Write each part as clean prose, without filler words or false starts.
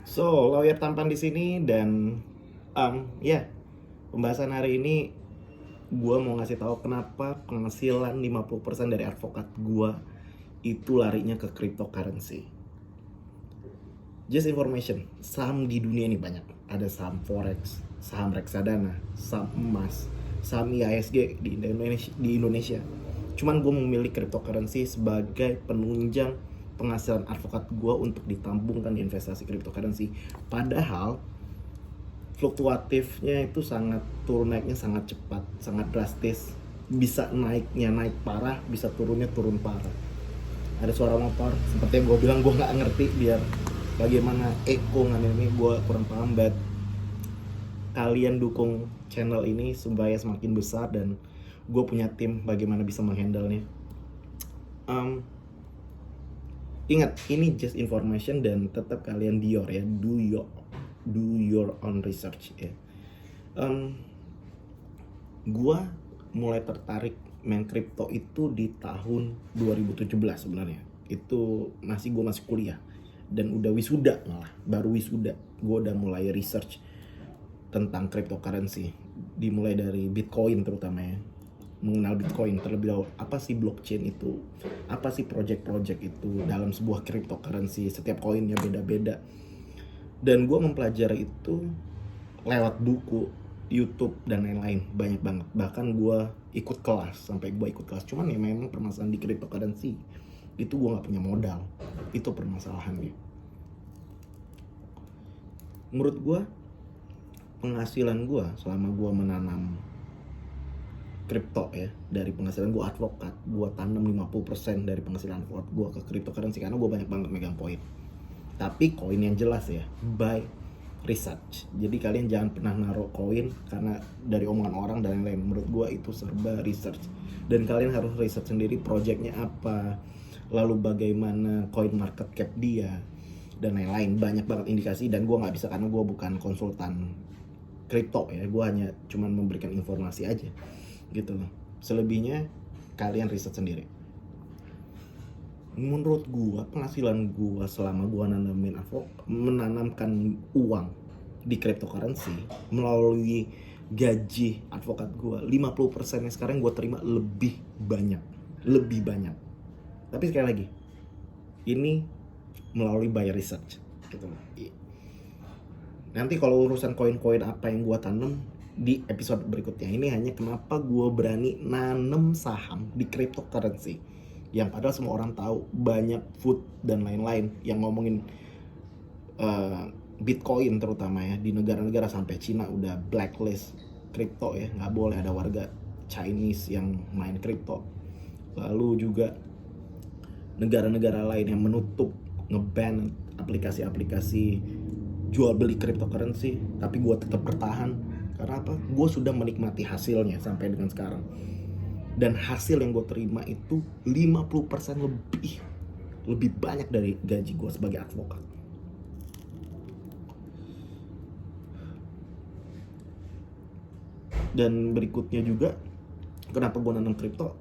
So, lawyer tampan di sini dan ya, pembahasan hari ini gue mau ngasih tahu kenapa penghasilan 50% dari advokat gue itu larinya ke cryptocurrency. Just information, saham di dunia ini banyak. Ada saham forex, saham reksadana, saham emas, saham IHSG di Indonesia. Cuman gue memilih cryptocurrency sebagai penunjang penghasilan advokat gue untuk ditambungkan di investasi cryptocurrency. Padahal fluktuatifnya itu sangat turun naiknya sangat cepat, sangat drastis. Bisa naiknya naik parah, bisa turunnya turun parah. Ada suara motor, seperti yang gue bilang gue nggak ngerti biar bagaimana ekongan ini, gue kurang paham. But kalian dukung channel ini supaya semakin besar dan gue punya tim bagaimana bisa menghandle nya. Ingat, ini just information dan tetap kalian do your own research ya. Gua mulai tertarik main crypto itu di tahun 2017 sebenarnya. Itu gue masih kuliah dan udah wisuda, malah baru wisuda gue udah mulai research tentang cryptocurrency, dimulai dari Bitcoin terutama ya, mengenal Bitcoin terlebih dahulu. Apa sih blockchain itu? Apa sih project-project itu dalam sebuah cryptocurrency? Setiap koinnya beda-beda. Dan gue mempelajari itu lewat buku, YouTube, dan lain-lain. Banyak banget. Bahkan gue ikut kelas, sampai gue ikut kelas. Cuman ya memang permasalahan di cryptocurrency itu gue gak punya modal. Itu permasalahannya. Menurut gue, penghasilan gue selama gue menanam kripto ya, dari penghasilan gue advokat, gue tanam 50% dari penghasilan advokat gue ke cryptocurrency karena gue banyak banget megang koin. Tapi koin yang jelas ya, by research. Jadi kalian jangan pernah naruh koin karena dari omongan orang dan lain-lain. Menurut gue itu serba research. Dan kalian harus research sendiri projectnya apa, lalu bagaimana coin market cap dia, dan lain-lain. Banyak banget indikasi dan gue nggak bisa karena gue bukan konsultan kripto ya. Gue hanya cuman memberikan informasi aja gitu loh. Selebihnya kalian riset sendiri. Menurut gua penghasilan gua selama gua menanamkan uang di cryptocurrency melalui gaji advokat gua, 50% yang sekarang gua terima lebih banyak. Tapi sekali lagi, ini melalui by research gitu loh. Nanti kalau urusan koin-koin apa yang gua tanam di episode berikutnya. Ini hanya kenapa gue berani nanem saham di cryptocurrency yang padahal semua orang tahu, banyak food dan lain-lain yang ngomongin Bitcoin terutama ya, di negara-negara sampai Cina udah blacklist kripto ya, nggak boleh ada warga Chinese yang main kripto. Lalu juga negara-negara lain yang menutup, ngeban aplikasi-aplikasi jual beli cryptocurrency, tapi gue tetap bertahan. Karena apa? Gue sudah menikmati hasilnya sampai dengan sekarang. Dan hasil yang gue terima itu 50% lebih banyak dari gaji gue sebagai advokat. Dan berikutnya juga, kenapa gue nanam kripto?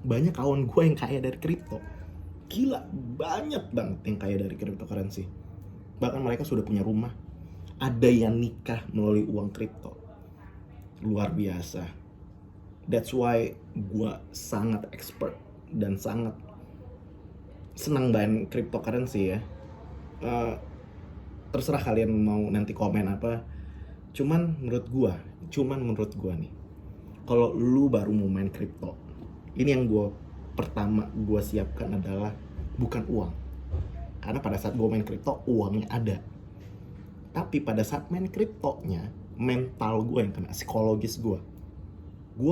Banyak kawan gue yang kaya dari kripto. Gila, banyak banget yang kaya dari cryptocurrency. Bahkan mereka sudah punya rumah. Ada yang nikah melalui uang kripto. Luar biasa. That's why gue sangat expert dan sangat senang main cryptocurrency ya. Terserah kalian mau nanti komen apa. Cuman menurut gue nih, kalau lu baru mau main kripto, ini yang pertama gue siapkan adalah bukan uang. Karena pada saat gue main kripto, uangnya ada. Tapi pada saat main kriptonya, mental gue yang kena, psikologis gue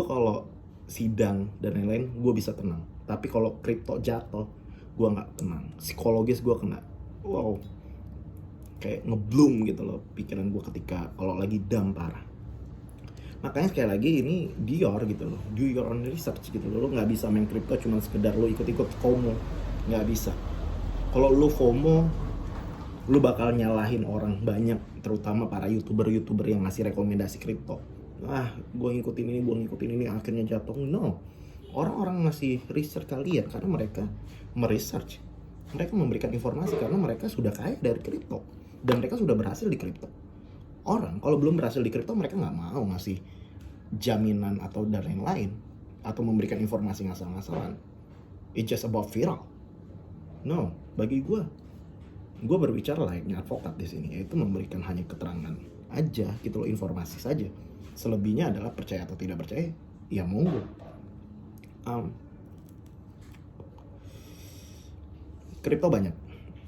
kalau sidang dan lain-lain gue bisa tenang. Tapi kalau kripto jatuh, gue nggak tenang, psikologis gue kena. Wow, kayak ngebloom gitu loh pikiran gue ketika kalau lagi down parah. Makanya sekali lagi ini do your own research gitu loh. Lo nggak bisa main kripto cuma sekedar lo ikut-ikut FOMO, nggak bisa. Kalau lo FOMO, lu bakal nyalahin orang banyak, terutama para youtuber yang ngasih rekomendasi kripto. Gue ngikutin ini akhirnya jatuh. No, orang-orang ngasih research kalian karena mereka meresearch, mereka memberikan informasi karena mereka sudah kaya dari kripto dan mereka sudah berhasil di kripto. Orang kalau belum berhasil di kripto, mereka nggak mau ngasih jaminan atau dan lain-lain, atau memberikan informasi ngasal-ngasalan. It's just about viral. No, bagi gue berbicara layaknya advokat di sini, yaitu memberikan hanya keterangan aja gitu loh, informasi saja. Selebihnya adalah percaya atau tidak percaya, ya monggo. Kripto banyak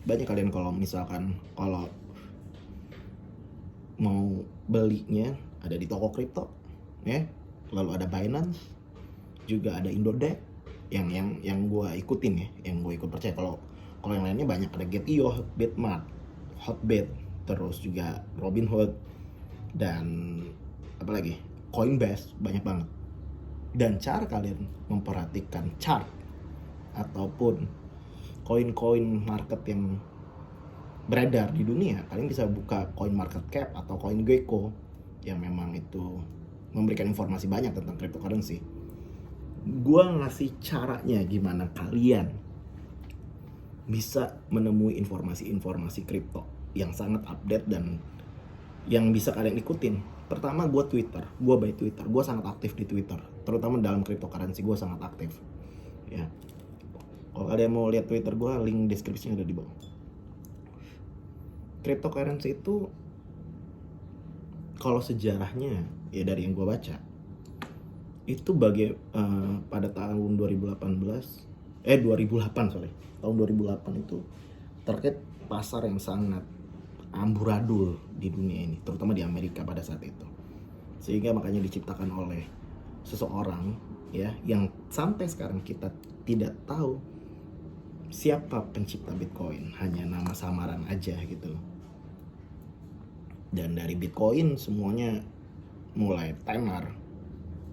kalian kalau misalkan mau belinya ada di toko kripto, ya. Lalu ada Binance, juga ada Indodex yang gue ikutin ya, yang gue ikut percaya. Kalau yang lainnya banyak, ada Get.io, Bitmart, Hotbit, terus juga Robinhood, dan apa lagi, Coinbase, banyak banget. Dan cara kalian memperhatikan chart ataupun koin-koin market yang beredar di dunia, kalian bisa buka Coin Market Cap atau CoinGecko yang memang itu memberikan informasi banyak tentang cryptocurrency. Gua ngasih caranya gimana kalian bisa menemui informasi-informasi kripto yang sangat update dan yang bisa kalian ikutin. Pertama, gue by Twitter. Gue sangat aktif di Twitter, terutama dalam cryptocurrency. Gue sangat aktif, ya. Kalau kalian mau lihat Twitter gue, link deskripsinya ada di bawah. Cryptocurrency itu, kalau sejarahnya ya dari yang gue baca, itu pada tahun 2008 tahun 2008 itu terkait pasar yang sangat amburadul di dunia ini, terutama di Amerika pada saat itu. Sehingga makanya diciptakan oleh seseorang ya, yang sampai sekarang kita tidak tahu siapa pencipta Bitcoin, hanya nama samaran aja gitu. Dan dari Bitcoin semuanya mulai tenar,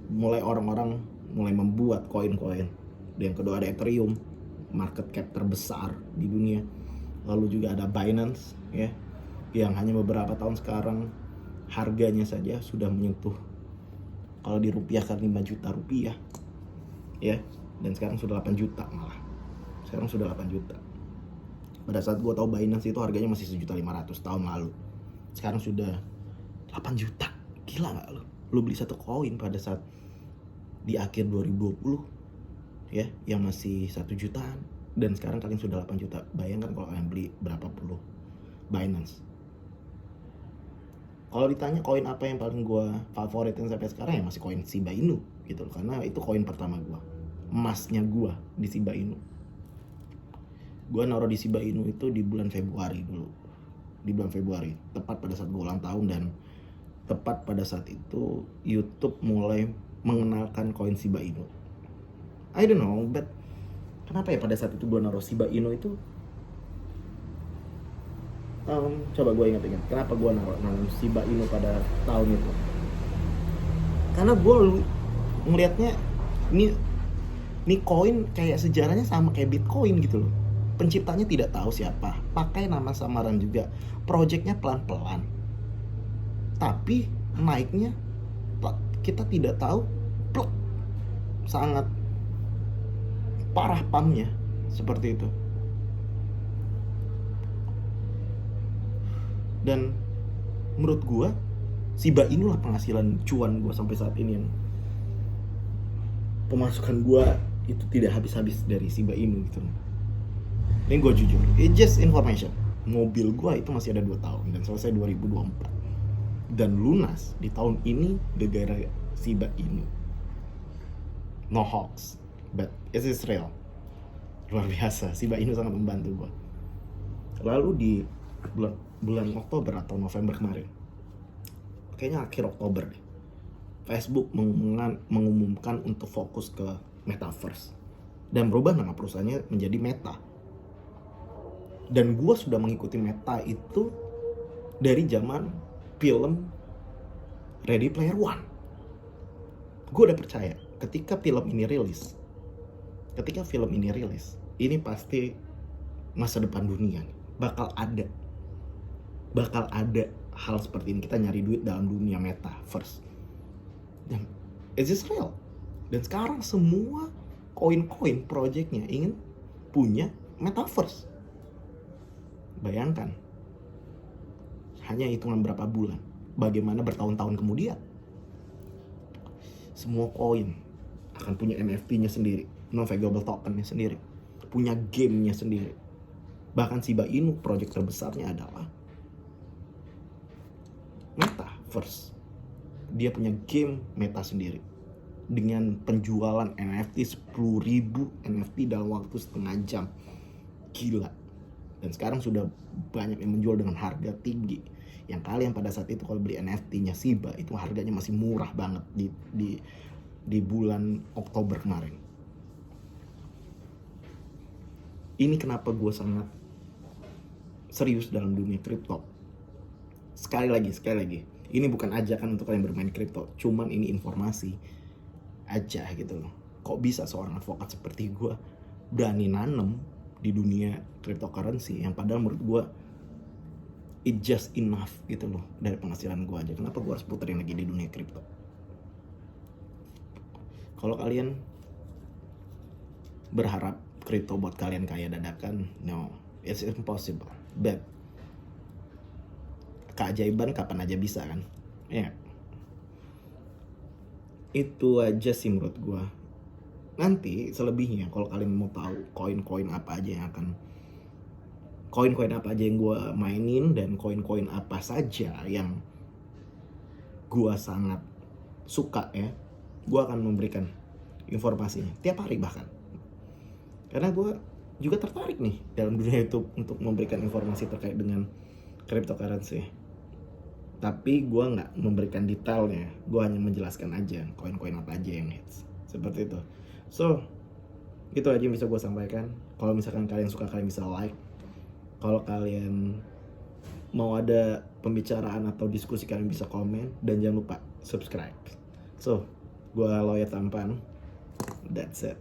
mulai orang-orang mulai membuat koin-koin. Dan yang kedua ada Ethereum, market cap terbesar di dunia. Lalu juga ada Binance ya, yang hanya beberapa tahun sekarang harganya saja sudah menyentuh, kalau dirupiahkan 5 juta rupiah ya, dan sekarang sudah 8 juta malah. Sekarang sudah 8 juta. Pada saat gue tahu Binance itu harganya masih 1.500.000 tahun lalu. Sekarang sudah 8 juta. Gila gak lu? Lu beli satu koin pada saat di akhir 2020 ya, yang masih 1 jutaan, dan sekarang kalian sudah 8 juta. Bayangkan kalau kalian beli berapa puluh Binance. Kalau ditanya koin apa yang paling gue favoritin sampai sekarang, ya masih koin Shiba Inu gitu loh. Karena itu koin pertama gue, emasnya gue di Shiba Inu. Gue naruh di Shiba Inu itu di bulan Februari dulu. Di bulan Februari, tepat pada saat gue ulang tahun, dan tepat pada saat itu YouTube mulai mengenalkan koin Shiba Inu. I don't know, but kenapa ya pada saat itu gue naruh Shiba Inu itu? Coba gue ingat-ingat, kenapa gue naruh Shiba Inu pada tahun itu? Karena gue ngelihatnya ini koin kayak sejarahnya sama kayak Bitcoin gitu loh. Penciptanya tidak tahu siapa, pakai nama samaran juga, projectnya pelan-pelan, tapi naiknya kita tidak tahu, sangat parah pumpnya, seperti itu. Dan menurut gue Shiba Inu lah penghasilan cuan gue sampai saat ini, yang pemasukan gue itu tidak habis-habis dari Shiba Inu gitu. Ini gue jujur, it's just information. Mobil gue itu masih ada 2 tahun dan selesai 2024. Dan lunas di tahun ini gara-gara Shiba Inu. No hoax, but it is real. Luar biasa, Shiba Inu sangat membantu gue. Lalu di bulan Oktober atau November kemarin, kayaknya akhir Oktober deh, Facebook mengumumkan untuk fokus ke Metaverse dan berubah nama perusahaannya menjadi Meta. Dan gue sudah mengikuti Meta itu dari zaman film Ready Player One. Gue udah percaya ketika film ini rilis, ini pasti masa depan dunia bakal ada hal seperti ini. Kita nyari duit dalam dunia Metaverse, dan it's just real. Dan sekarang semua koin-koin projectnya ingin punya Metaverse. Bayangkan, hanya hitungan berapa bulan. Bagaimana bertahun-tahun kemudian semua koin akan punya NFT-nya sendiri, non-fungible token-nya sendiri, punya game-nya sendiri. Bahkan Shiba Inu project terbesarnya adalah Metaverse. Dia punya game Meta sendiri dengan penjualan NFT 10.000 NFT dalam waktu setengah jam. Gila. Dan sekarang sudah banyak yang menjual dengan harga tinggi. Yang kalian pada saat itu kalau beli NFT-nya Shiba itu harganya masih murah banget di bulan Oktober kemarin. Ini kenapa gue sangat serius dalam dunia kripto. Sekali lagi, ini bukan ajakan untuk kalian bermain kripto, cuman ini informasi aja gitu loh. Kok bisa seorang advokat seperti gue berani nanem di dunia cryptocurrency yang padahal menurut gue it just enough gitu loh dari penghasilan gue aja. Kenapa gue harus puterin lagi di dunia kripto? Kalau kalian berharap kripto buat kalian kaya dadakan, no, it's impossible. But keajaiban kapan aja bisa kan? Ya. Itu aja sih menurut gue. Nanti selebihnya kalau kalian mau tahu koin-koin apa aja yang gue mainin dan koin-koin apa saja yang gue sangat suka ya, gue akan memberikan informasinya tiap hari bahkan. Karena gue juga tertarik nih dalam dunia YouTube untuk memberikan informasi terkait dengan cryptocurrency. Tapi gue nggak memberikan detailnya, gue hanya menjelaskan aja koin-koin apa aja yang hits. Seperti itu. So, itu aja yang bisa gue sampaikan. Kalau misalkan kalian suka, kalian bisa like. Kalau kalian mau ada pembicaraan atau diskusi, kalian bisa komen. Dan jangan lupa subscribe. So, gue Loya Tampan. That's it.